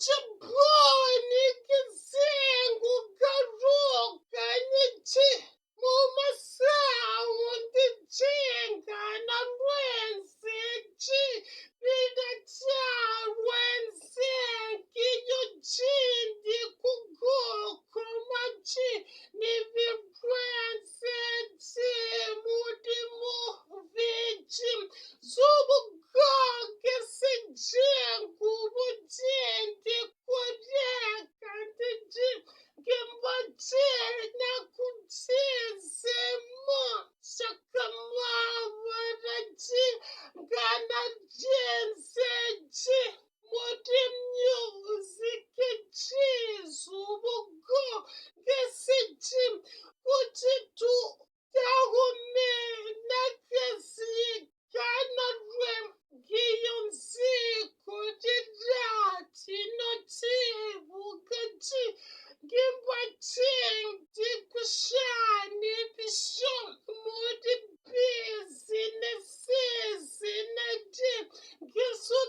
Chiboni kisengu karoka nichi mumasawo ndichenga na lwense chi vida charwense kiyo chindi kugoko machi ni virwense chi muti muvichi zubugoke sejengu bujende koreka ndiji Gembachena kucheze mo shakamavaraji gana jenseji moti music chizubugo geseji kuchitu tahume nakesi gana rem giyonsi kujirati notibugaji Gimbaching dikushani bishop mudi businesses in a day. Gisu